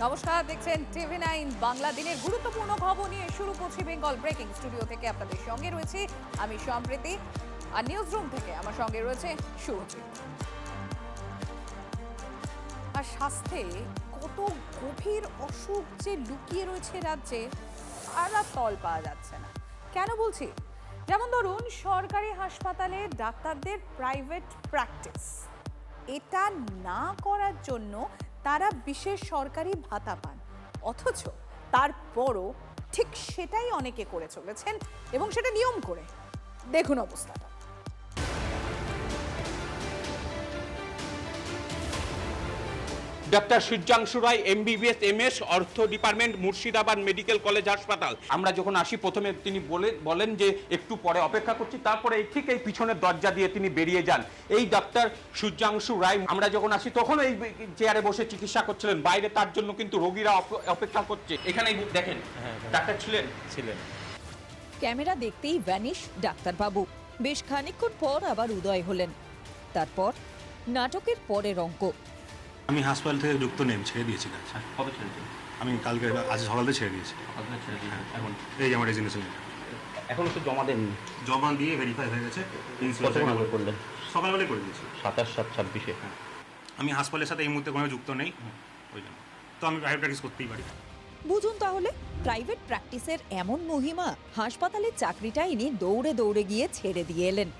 নমস্কার, দেখছেন TV9 বাংলা। দিনের গুরুত্বপূর্ণ খবর নিয়ে শুরু করছি বেঙ্গল ব্রেকিং। স্টুডিও থেকে আপনাদের সঙ্গে রয়েছি আমি সম্প্রীতি, আর নিউজ রুম থেকে আমার সঙ্গে রয়েছে সুরজিৎ। আর স্বাস্থ্যে কত গভীর অসুখ যে লুকিয়ে রয়েছে রাজ্যে, আর তল পাওয়া যাচ্ছে না। কেন বলছি? যেমন ধরুন, সরকারি হাসপাতালে ডাক্তারদের প্রাইভেট প্র্যাকটিস, এটা না করার জন্য তারা বিশেষ সরকারি ভাতা পান, অথচ তারপরও ঠিক সেটাই অনেকে করে চলেছেন, এবং সেটা নিয়ম করে। দেখুন অবস্থাটা। ডাক্তার সূর্যাংশু রায়, MBBS MS, অর্থ ডিপার্টমেন্ট, মুর্শিদাবাদ মেডিকেল কলেজ হাসপাতাল। আমরা যখন আসি প্রথমে তিনি বলেন যে একটু পরে অপেক্ষা করছি, তারপরে ঠিক এই পিছনের দরজা দিয়ে তিনি বেরিয়ে যান। এই ডাক্তার সূর্যাংশু রায়, আমরা যখন আসি তখন এই চেয়ারে বসে চিকিৎসা করছিলেন, বাইরে তার জন্য কিন্তু রোগীরা অপেক্ষা করছে। এখানে দেখেন ডাক্তার ছিলেন। ক্যামেরা দেখতেই ভ্যানিশ ডাক্তারবাবু। বেশ খানিকক্ষণ পর আবার উদয় হলেন। তারপর নাটকের পরের অঙ্ক। আমি হাসপাতাল থেকে যুক্ত নেই, ছেড়ে দিয়েছি কাজ। কবে ছেড়েছেন? আমি কালকে আজ সকালে ছেড়ে দিয়েছি। এখন এই যে আমার রেজিগনেশন এখনো তো জমা দেননি? জমা দিয়ে ভেরিফাই হয়ে গেছে। করলেন? সকালবেলায় করে দিয়েছি। 27/7/26-এ। আমি হাসপাতালের সাথে এই মুহূর্তে কোনো যুক্ত নেই, ওই জন্য তো আমি প্রাইভেট প্র্যাকটিস করতেই পারি। বুঝুন তাহলে, প্রাইভেট প্র্যাকটিসের এমন মহিমা, হাসপাতালের চাকরিটা ইনি দৌড়ে দৌড়ে গিয়ে ছেড়ে দিয়ে এলেন।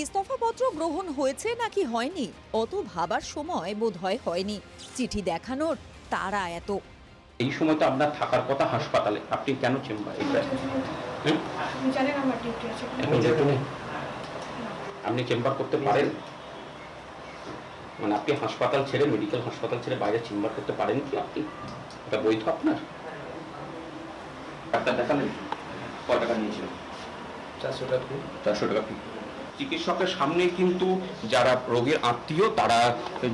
ইস্তফাপত্র গ্রহণ হয়েছে নাকি হয়নি, অত ভাবার সময় বোধহয় হয়নি। চিঠি দেখানোর তারা এত। এই সময় তো আপনার থাকার কথা হাসপাতালে, আপনি কেন চেম্বারে? আপনি চেম্বার করতে পারেন? মানে আপনি হাসপাতাল ছেড়ে, মেডিকেল হাসপাতাল ছেড়ে বাইরে চেম্বার করতে পারেন কি আপনি? এটা বৈধ আপনার? ডাক্তার দেখালেন? কত টাকা নিয়েছিলেন? 400 টাকা ফি। চিকিৎসকের সামনে কিন্তু যারা রোগীর আত্মীয় তারা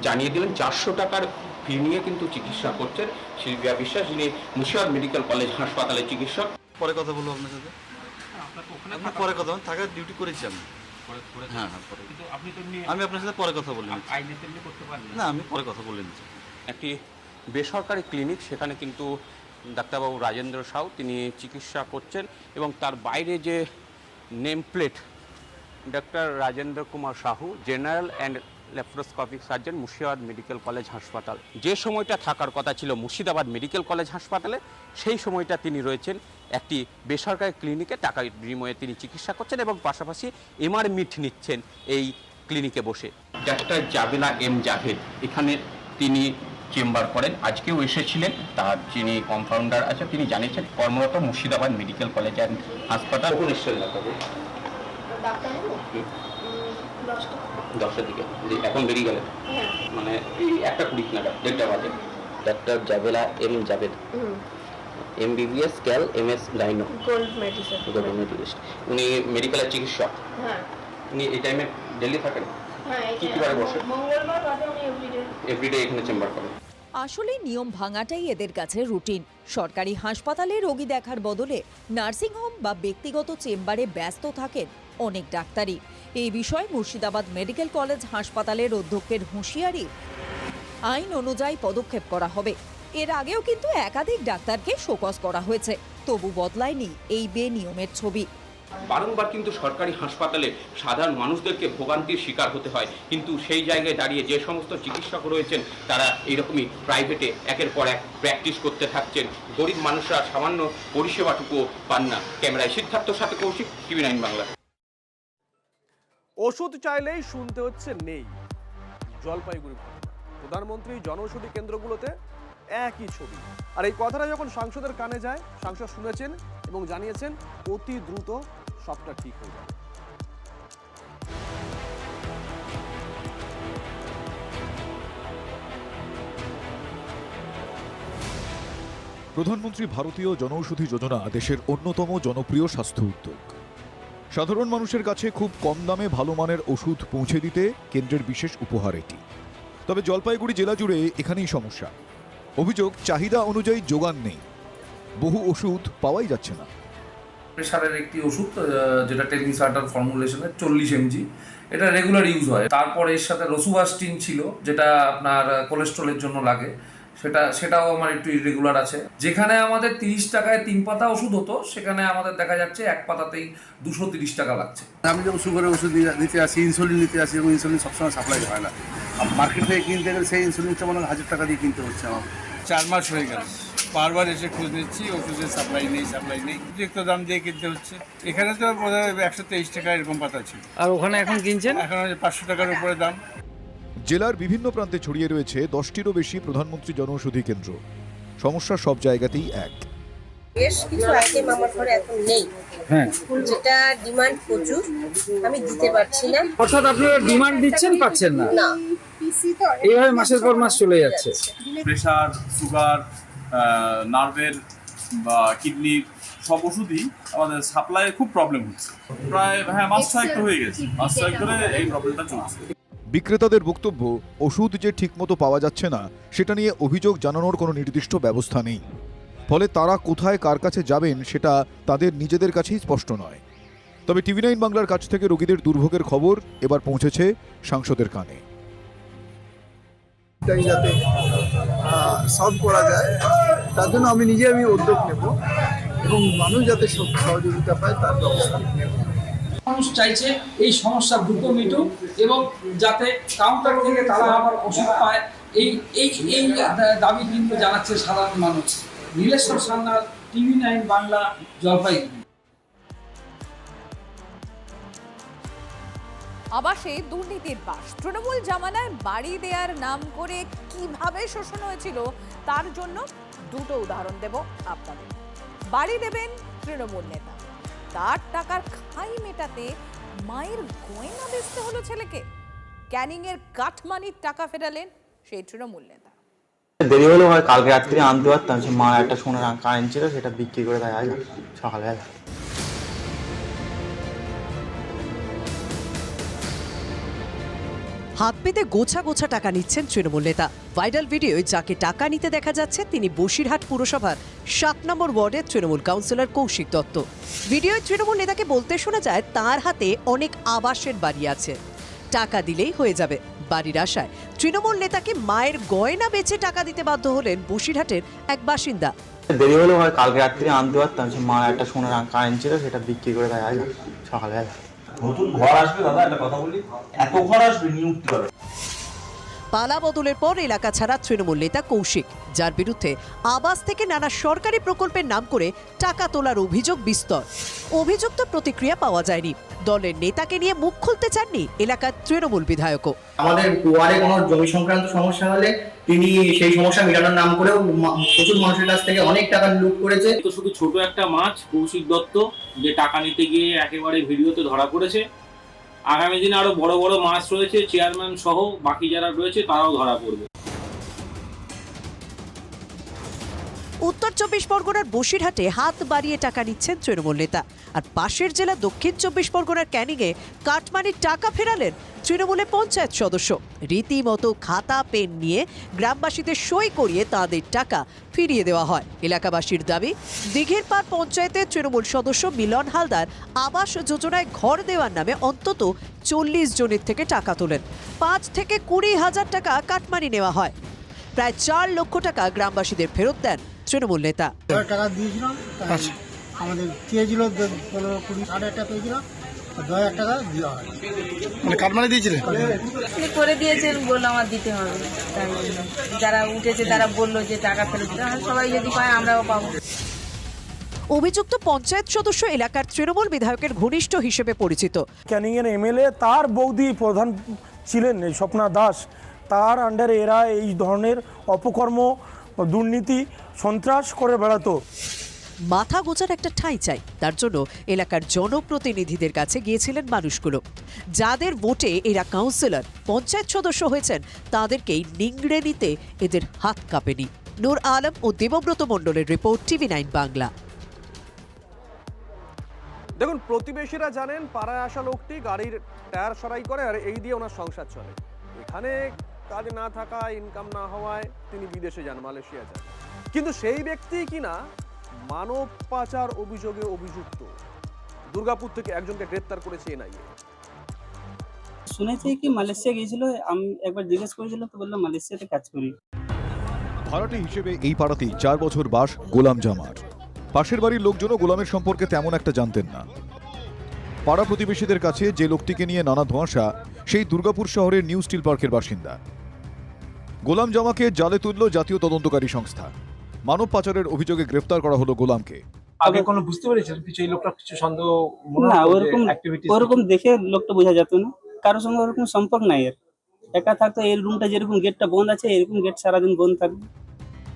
জানিয়ে দিলেন 400 টাকার ফি নিয়ে কিন্তু চিকিৎসা করছেন শিল্পিয়া বিশ্বাস, যিনি মুর্শিদাবাদ মেডিকেল কলেজ হাসপাতালের চিকিৎসক। পরে কথা বলবো আপনার সাথে। আপনি পরে কথা বলুন, থাকার ডিউটি করেছি আমি। হ্যাঁ পরে। আমি আপনার সাথে পরে কথা বলে নিচ্ছি। না, আমি পরে কথা বলে নিচ্ছি। একটি বেসরকারি ক্লিনিক, সেখানে কিন্তু ডাক্তারবাবু রাজেন্দ্র সাউ তিনি চিকিৎসা করছেন, এবং তার বাইরে যে name plate, doctor Rajendra Kumar Sahu, general and laparoscopic surgeon, Murshidabad medical college হাসপাতাল। যে সময়টা থাকার কথা ছিল মুর্শিদাবাদ মেডিকেল কলেজ হাসপাতালে, সেই সময়টা তিনি রয়েছেন একটি বেসরকারি ক্লিনিকে, টাকা বিনিময়ে তিনি চিকিৎসা করছেন এবং পাশাপাশি MR মিট নিচ্ছেন এই ক্লিনিকে বসে। ডাক্তার জাবেলা M জাভেদ এখানে তিনি চেম্বার করেন, আজকেও এসেছিলেন। তার যিনি কম্পাউন্ডার আছে তিনি জানিয়েছেন কর্মরত মুর্শিদাবাদ মেডিকেল কলেজ অ্যান্ড হাসপাতাল। কখন এসেছিলেন ডাক্তার? 10টার দিকে। এখন বেরিয়ে গেলেন? মানে এই 1:20 নাগাদ, 1:30 বাজে। ডাক্তার জাবেলা M জাভেদ, MBBS ক্যাল MS গাইনো, গোল্ড মেডিসিন। উনি মেডিকেলের চিকিৎসক। হ্যাঁ। উনি এই টাইমে দিল্লি থাকেন? হ্যাঁ, কি বারে বসে? মঙ্গলবার বাদে উনি এভরিডে এখানে চেম্বার করেন। আসলে নিয়ম ভাঙাটাই এদের কাছে রুটিন। সরকারি হাসপাতালে রোগী দেখার বদলে নার্সিংহোম বা ব্যক্তিগত চেম্বারে ব্যস্ত থাকেন অনেক ডাক্তারই। এই বিষয়ে মুর্শিদাবাদ মেডিকেল কলেজ হাসপাতালের অধ্যক্ষের হুঁশিয়ারি, আইন অনুযায়ী পদক্ষেপ করা হবে। এর আগেও কিন্তু একাধিক ডাক্তারকে শোকজ করা হয়েছে, তবু বদলায়নি এই বেনিয়মের ছবি। বারংবার কিন্তু সরকারি হাসপাতালে সাধারণ মানুষদেরকে ভোগান্তির শিকার হতে হয়, কিন্তু সেই জায়গায় দাঁড়িয়ে যে সমস্ত চিকিৎসক রয়েছেন তারা এইরকমই প্রাইভেটে একের পর এক প্র্যাকটিস করতে থাকছেন। গরিব মানুষরা সামান্য পরিষেবাটুকু পান না। ক্যামেরায় সিদ্ধার্থর সাথে কৌশিক, TV9 বাংলা। ওষুধ চাইলেই শুনতে হচ্ছে নেই। জলপাইগুড়ি ঘটনা, প্রধানমন্ত্রী জনঔষধি কেন্দ্রগুলোতে একই ছবি। আর এই কথাটা যখন সাংসদের কানে যায়, সাংসদ শুনেছেন এবং জানিয়েছেন অতি দ্রুত সবটা ঠিক হয়ে যাবে। প্রধানমন্ত্রী ভারতীয় জনঔষধি যোজনা দেশের অন্যতম জনপ্রিয় স্বাস্থ্য উদ্যোগ। সাধারণ মানুষের কাছে খুব কম দামে ভালো মানের ওষুধ পৌঁছে দিতে কেন্দ্রের বিশেষ উপহার এটি। তবে জলপাইগুড়ি জেলা জুড়ে এখানেই সমস্যা। অভিযোগ, চাহিদা অনুযায়ী যোগান নেই, বহু ওষুধ পাওয়াই যাচ্ছে না। প্রেশারের একটি ওষুধ যেটা টেলিসার্টার ফর্মুলেশনের 40 mg, এটা রেগুলার ইউজ হয়। তারপর এর সাথে রসুভাস্টিন ছিল, যেটা আপনার কোলেস্ট্রলের জন্য লাগে, সেটাও আমার একটু ইরেগুলার আছে। যেখানে আমাদের 30 টাকায় 3 পাতা ওষুধ হতো, সেখানে আমাদের দেখা যাচ্ছে 1 পাতাতেই 230 টাকা লাগছে। আমি যখন সুগারের ওষুধ নিতে আসি, ইনসুলিন নিতে আসি, এবং ইনসুলিন সবসময় সাপ্লাই হয় না। মার্কেট থেকে কিনতে গেলে সেই ইনসুলিনটা মনে হয় 1000 টাকা দিয়ে কিনতে হচ্ছে আমার। 4 মাস হয়ে গেল, বারবার এসে খোঁজ নিচ্ছি, ওষুধের সাপ্লাই নেই। অতিরিক্ত দাম দিয়ে কিনতে হচ্ছে। এখানে তো 123 টাকা এরকম পাতা ছিল, আর ওখানে এখন কিনছেন এখন 500 টাকার উপরে দাম। জেলার বিভিন্ন প্রান্তে ছড়িয়ে রয়েছে 10টিরও বেশি প্রধানমন্ত্রী জনঔষধি কেন্দ্র। সমস্যা সব জায়গাতেই এক। বেশ কিছু আইটেম আমার ঘরে এখন নেই, হ্যাঁ, যেটা ডিমান্ড প্রচুর, আমি দিতে পারছি না। অর্থাৎ আপনারা ডিমান্ড দিচ্ছেন, পাচ্ছেন না, না এইভাবে মাসের পর মাস চলে যাচ্ছে। প্রেশার, সুগার, নার্ভের বা কিডনির সব ওষুধই আমাদের সাপ্লাইয়ে খুব প্রবলেম হচ্ছে। প্রায় মাস 6 হয়ে গেছে, মাস 6 ধরে এই প্রবলেমটা চলছে। বিক্রেতাদের বক্তব্য, ওষুধ যে ঠিকমতো পাওয়া যাচ্ছে না সেটা নিয়ে অভিযোগ জানানোর কোনো নির্দিষ্ট ব্যবস্থা নেই। ফলে তারা কোথায় কার কাছে যাবেন সেটা তাদের নিজেদের কাছেই স্পষ্ট নয়। তবে TV9 বাংলার কাছ থেকে রোগীদের দুর্ভোগের খবর এবার পৌঁছেছে সাংসদের কানে। যাতে সলভ করা যায়, তার জন্য আমি উদ্যোগ নেব এবং মানুষ যাতে সহযোগিতা পায় তার ব্যবস্থা নেব। মানুষ চাইছে এই সমস্যা দ্রুত মিটুক এবং যাতে কাউন্টার থেকে তারা আবার ওষুধ পায়, এই দাবি কিন্তু জানাচ্ছে সাধারণ মানুষ। নীলেশ্বর সান্যাল, TV9 বাংলা, জলপাইগুড়ি। আবাসে দুর্নীতির বাস। তৃণমূল জামানায় বাড়ি দেওয়ার নাম করে কিভাবে শোষণ হয়েছিল তার জন্য দুটো উদাহরণ দেব আপনাদের। বাড়ি দেবেন তৃণমূল নেতা, তার টাকার খাই মেটাতে মায়ের গয়না বেচতে হলো ছেলেকে। ক্যানিং এর কাঠমানির টাকা ফেরালেন সেই তৃণমূল নেতা। দেরি হলেও হয়, কালকে রাত্রে আনতে পারতাম। মা একটা সোনার কারেন্ট ছিল, সেটা বিক্রি করে দেয় আজ সকালে। হাত পেতে গোছা গোছা টাকা নিচ্ছেন তৃণমূল নেতা। ভাইরাল ভিডিওয় যাকে টাকা নিতে দেখা যাচ্ছে তিনি বসিরহাট পুরসভার 7 নম্বর ওয়ার্ডের তৃণমূল কাউন্সিলর কৌশিক দত্ত। ভিডিওয় তৃণমূল নেতাকে বলতে শোনা যায় তার হাতে অনেক আবাসের বাড়ি আছে, টাকা দিলেই হয়ে যাবে। বাড়ির আশায় তৃণমূল নেতাকে মায়ের গয়না বেচে টাকা দিতে বাধ্য হলেন বসিরহাটের এক বাসিন্দা। দেরি হলেও হয়, কালকে রাত্রে আনতে পারতাম। মা একটা সোনার কারেন্ট ছিল, সেটা বিক্রি করে দেয় আজ সকালে। নতুন ঘর আসবে দাদা, একটা কথা বলি, এত ঘর আসবে নিয়ে উঠতে পারবে। পালা বদলের পর এলাকা ছাড়া তৃণমূল নেতা কৌশিক, যার বিরুদ্ধে আবাস থেকে নানা সরকারি প্রকল্পের নাম করে টাকা তোলার অভিযোগ বিস্তর। অভিযুক্ত প্রতিক্রিয়া পাওয়া যায়নি। দলের নেতাকে নিয়ে মুখ খুলতে চাননি এলাকার তৃণমূল বিধায়কও। আমাদের ওয়ার্ডে কোনো জমি সংক্রান্ত সমস্যা হলে তিনি সেই সমস্যা মেটানোর নাম করেও প্রচুর মানুষের কাছ থেকে অনেক টাকা লুট করেছে। তো শুধু ছোট একটা মাছ কৌশিক দত্ত, যে টাকা নিতে গিয়ে একেবারে ভিডিওতে ধরা পড়েছে। আগামী দিনে আরো বড় বড় মাছ রয়েছে, চেয়ারম্যান সহ বাকি যারা রয়েছে তারাও ধরা পড়বে। উত্তর 24 পরগনার বসিরহাটে হাত বাড়িয়ে টাকা নিচ্ছেন তৃণমূল নেতা, আর পাশের জেলা দক্ষিণ 24 পরগনার ক্যানিংয়ে কাটমানির টাকা ফেরালেন তৃণমূলের পঞ্চায়েত সদস্য। রীতিমতো খাতা পেন নিয়ে গ্রামবাসীদের সই করিয়ে তাদের টাকা ফিরিয়ে দেওয়া হয়। এলাকাবাসীর দাবি, দিঘির পাড় পঞ্চায়েতের তৃণমূল সদস্য মিলন হালদার আবাস যোজনায় ঘর দেওয়ার নামে অন্তত 40 জনের থেকে টাকা তোলেন। 5 থেকে 20 হাজার টাকা কাটমানি নেওয়া হয়। প্রায় 4 লক্ষ টাকা গ্রামবাসীদের ফেরত দেন তৃণমূল নেতা। টাকা দিয়েছিলাম, আমাদের চেয়েছিল 15-20 টাকা পেয়েছিল, 2000 টাকা দেওয়া হয়। মানে কাটমানি দিয়েছিলেন? করে দিয়েছেন, বললো আমার দিতে হবে। তাই যারা উঠেছে তারা বললো যে টাকা ফেরত দিতে, সবাই যদি পায় আমরাও পাবো। অভিযুক্ত পঞ্চায়েত সদস্য এলাকার তৃণমূল বিধায়কের ঘনিষ্ঠ হিসেবে পরিচিত। ক্যানিং এর MLA, তার বৌদি প্রধান ছিলেন স্বপ্না দাস, তার আন্ডারে এরা এই ধরনের অপকর্ম, দুর্নীতি, সন্ত্রাস করে বেড়াতো। মাথা গোজার একটা ঠাঁই চাই, তার জন্য এলাকার জনপ্রতিনিধিদের কাছে গিয়েছিলেন মানুষগুলো। যাদের ভোটে এরা কাউন্সিলর, পঞ্চায়েত সদস্য হয়েছেন, তাদেরকেই নিংড়ে নিতে এদের হাত কাঁপেনি। নূর আলম ও দেবব্রত মণ্ডলের রিপোর্ট, TV9 বাংলা। দেখুন, প্রতিবেশীরা জানেন পাড়ায় আসা লোকটি গাড়ির টায়ার সরাই করে আর এই দিয়ে ওনার সংসার চলে। এখানে কাজ না থাকা, ইনকাম না হওয়ায় তিনি বিদেশে যান, মালয়েশিয়া যান। কিন্তু সেই ব্যক্তি কিনা মানব পাচার অভিযোগে অভিযুক্ত। দুর্গাপুর থেকে একজনকে গ্রেপ্তার করেছে NIA। শুনেছি কি মালয়েশিয়া গিয়েছিল, আমি একবার জিজ্ঞেস করেছিলাম তো বললাম মালয়েশিয়াতে কাজ করি। ভাড়াটে হিসেবে এই পাড়াতেই 4 বছর বাস গোলাম জামার। পাশের বাড়ির লোকজনও গোলামের সম্পর্কে তেমন একটা জানতেন না। পাড়া প্রতিবেশীদের কাছে যে লোকটিকে নিয়ে নানা ধোঁয়াশা, সেই দুর্গাপুর শহরের নিউ স্টিল পার্কের বাসিন্দা। গোলাম জামাকে জালে তুলল জাতীয় তদন্তকারী সংস্থা। মানব পাচারের অভিযোগে গ্রেফতার করা হলো গোলামকে। আগে কোনো বুঝতে পেরেছেন কিছু এই লোকটা কিছু সন্দেহ না, ওরকম দেখে লোকটা বোঝা যেত না, কারোর সঙ্গে ওরকম সম্পর্ক নাই এর। একা থাকতো, এই রুমটা যেরকম গেটটা বন্ধ আছে এরকম গেট সারাদিন বন্ধ থাকবে।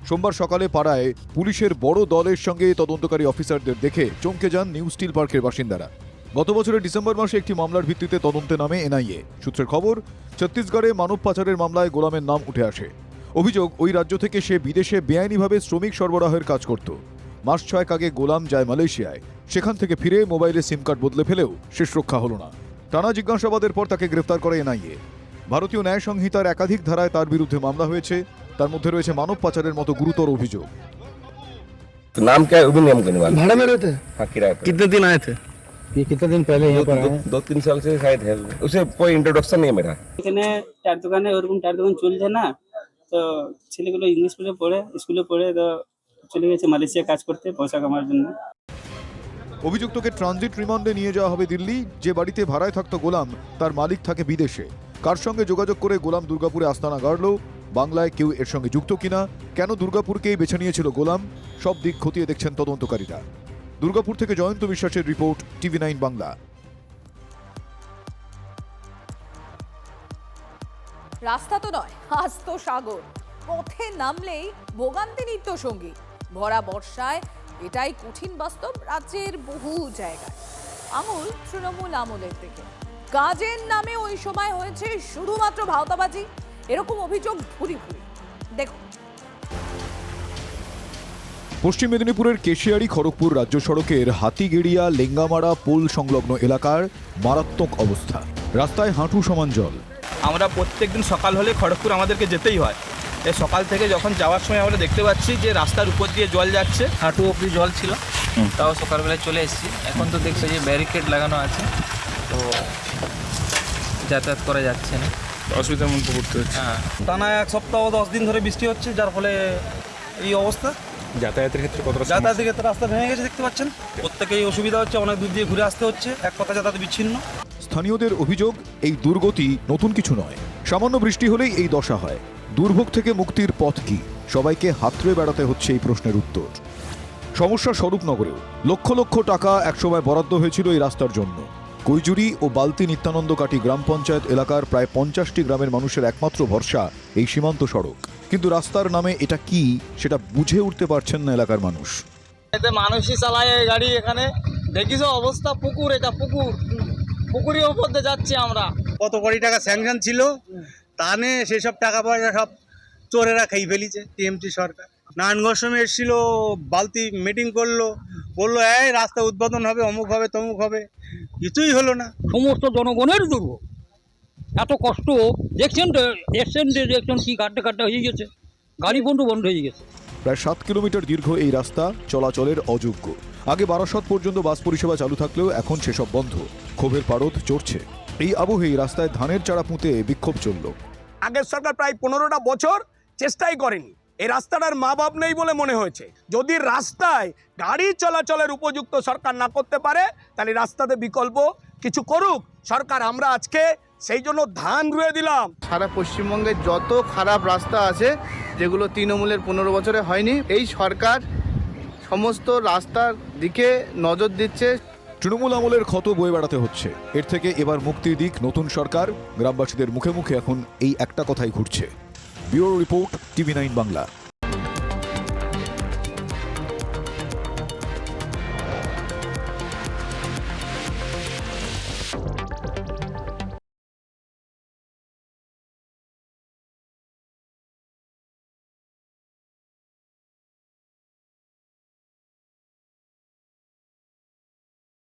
সোমবার সকালে পাড়ায় পুলিশের বড় দলের সঙ্গে তদন্তকারী অফিসারদের দেখে চমকে যান নিউ স্টিল পার্কের বাসিন্দারা। গত বছরের ডিসেম্বর মাসে একটি মামলার ভিত্তিতে তদন্তে নামে এনআইএ। সূত্রের খবর, ছত্তিশগড়ে মানব পাচারের মামলায় গোলামের নাম উঠে আসে। অভিযোগ, ওই রাজ্য থেকে সে বিদেশে বেআইনিভাবে শ্রমিক সরবরাহের কাজ করত। মাস 6 আগে গোলাম যায় মালয়েশিয়ায়। সেখান থেকে ফিরে মোবাইলে সিম কার্ড বদলে ফেলেও শেষ রক্ষা হলো না। টানা জিজ্ঞাসাবাদের পর তাকে গ্রেফতার করে এনআইএ। ভারতীয় ন্যায় সংহিতার একাধিক ধারায় তার বিরুদ্ধে মামলা হয়েছে। তার মধ্যে রয়েছে মানব পাচারের মতো গুরুতর অভিযোগ। नाम क्या है? वो भी नाम करने वाला। भाड़ा में रहते हैं? हाँ, किराए पे। कितने दिन आए थे? ये कितने दिन पहले यहाँ पर आए? 2-3 साल से शायद है। उसे कोई इंट्रोडक्शन नहीं है मेरा। এখানে চার দোকানে ওরকম চার দোকান চলছে না, তো ছেলেগুলো ইংলিশ স্কুলে পড়ে তো চলে গেছে মালয়েশিয়া কাজ করতে পয়সা কামানোর জন্য। অভিযুক্তকে ট্রানজিট রিমান্ডে নিয়ে যাওয়া হবে দিল্লি। যে বাড়িতে ভাড়ায় থাকতো গোলাম, তার মালিক থাকে বিদেশে। কার সঙ্গে যোগাযোগ করে গোলাম দুর্গাপুরে আস্তানা গাড়ল, বাংলায় কেউ এর সঙ্গে যুক্ত কিনা, কেন দুর্গাপুরকেই বেছে নিয়েছিল গোলাম, সব দিক খতিয়ে দেখছেন তদন্তকারীরা। দুর্গাপুর থেকে জয়ন্ত বিশ্বাসের রিপোর্ট, TV9 বাংলা। রাস্তা তো নয়, আস্ত সাগর। পথে নামলেই ভোগান্তি নিত্য সঙ্গী। ভরা বর্ষায় এটাই কঠিন বাস্তব রাজ্যের বহু জায়গায়। আঙুল তৃণমূল আমলের দিকে। কাজের নামে ওই সময় হয়েছে শুধুমাত্র ভাওতাবাজি, এরকম অভিযোগ ভুরি ভুরি। দেখুন, পশ্চিম মেদিনীপুরের কেশিয়ারি খড়গপুর রাজ্য সড়কের হাতিগেড়িয়া লেঙ্গামারা পোল সংলগ্ন এলাকার মারাত্মক অবস্থা। রাস্তায় হাঁটু সমান জল। আমরা প্রত্যেকদিন সকাল হলে খড়গপুর আমাদেরকে যেতেই হয়। এই সকাল থেকে যখন যাওয়ার সময় আমরা দেখতে পাচ্ছি যে রাস্তার উপর দিয়ে জল যাচ্ছে, হাঁটু অবধি জল ছিল। তাও সকালবেলায় চলে এসেছি। এখন তো দেখছো যে ব্যারিকেড লাগানো আছে, তো যাতায়াত করা যাচ্ছে না, অসুবিধার মধ্যে পড়তে হচ্ছে। হ্যাঁ, টানা 1 সপ্তাহ 10 দিন ধরে বৃষ্টি হচ্ছে, যার ফলে এই অবস্থা। যাতায়াতের ক্ষেত্রে কতটা যাতায়াতের ক্ষেত্রে রাস্তা ভেঙে গেছে, দেখতে পাচ্ছেন। প্রত্যেকেই অসুবিধা হচ্ছে, অনেক দূর দিয়ে ঘুরে আসতে হচ্ছে, এক কথা যাতায়াত বিচ্ছিন্ন। স্থানীয়দের অভিযোগ, এই দুর্গতি নতুন কিছু নয়। সামান্য বৃষ্টি হলেই এই দশা হয়। দুর্ভোগ থেকে মুক্তির পথ কি? সবাইকে হাতড়ে বেড়াতে হচ্ছে এই প্রশ্নের উত্তর। সমস্যা স্বরূপনগরেও লক্ষ লক্ষ টাকা একসময় বরাদ্দ হয়েছিল এই রাস্তার জন্য। কৈজুরি ও বালতি নিত্যানন্দকাটি গ্রাম পঞ্চায়েত এলাকার প্রায় 50টি গ্রামের মানুষের একমাত্র ভরসা এই সীমান্ত সড়ক। কিন্তু রাস্তার নামে এটা কি, সেটা বুঝে উঠতে পারছেন না এলাকার মানুষ। এতে মানুষই চালায় এই গাড়ি। এখানে দেখিস অবস্থা, পুকুর, এটা পুকুরের উপর দিয়ে যাচ্ছি আমরা। কত কোটি টাকা স্যাংশন ছিল, তা নিয়ে সেসব টাকা পয়সা সব চোরেরা খেয়ে ফেলিছে। টিএমসি সরকার নারায়ণগঞ্জ সময় এসেছিল, বালতি মিটিং বললো এই রাস্তা উদ্বোধন হবে, অমুক হবে তমুক হবে, কিছুই হলো না। সমস্ত জনগণের দুর্ভোগ। এত কষ্ট দেখছেন তো, দেখছেন কি কাটতে হয়ে গেছে, গাড়ি বন্ধ হয়ে গেছে। প্রায় 7 কিলোমিটার দীর্ঘ এই রাস্তা চলাচলের অযোগ্য। আগে বারাসত পর্যন্ত বাস পরিষেবা চালু থাকলেও এখন সেসব বন্ধ। ক্ষোভের পারদ চড়ছে। এই আবহেই রাস্তায় ধানের চারা পুঁতে বিক্ষোভ চলল। আগের সরকার প্রায় 15টা বছর চেষ্টাই করেনি। এই রাস্তাটার মা বাপ নেই বলে মনে হয়েছে। যদি রাস্তায় গাড়ি চলাচলের উপযুক্ত সরকার না করতে পারে, তাহলে রাস্তাতে বিকল্প কিছু করুক সরকার। আমরা আজকে সেই জন্য ধান রুয়ে দিলাম। সারা পশ্চিমবঙ্গের যত খারাপ রাস্তা আছে, যেগুলো তৃণমূলের 15 বছরে হয়নি, এই সরকার সমস্ত রাস্তার দিকে নজর দিচ্ছে। তৃণমূল আমলের ক্ষত বয়ে বেড়াতে হচ্ছে। এর থেকে এবার মুক্তির দিক নতুন সরকার। গ্রামবাসীদের মুখে মুখে এখন এই একটা কথাই ঘুরছে। Bureau report, TV9 Bangla.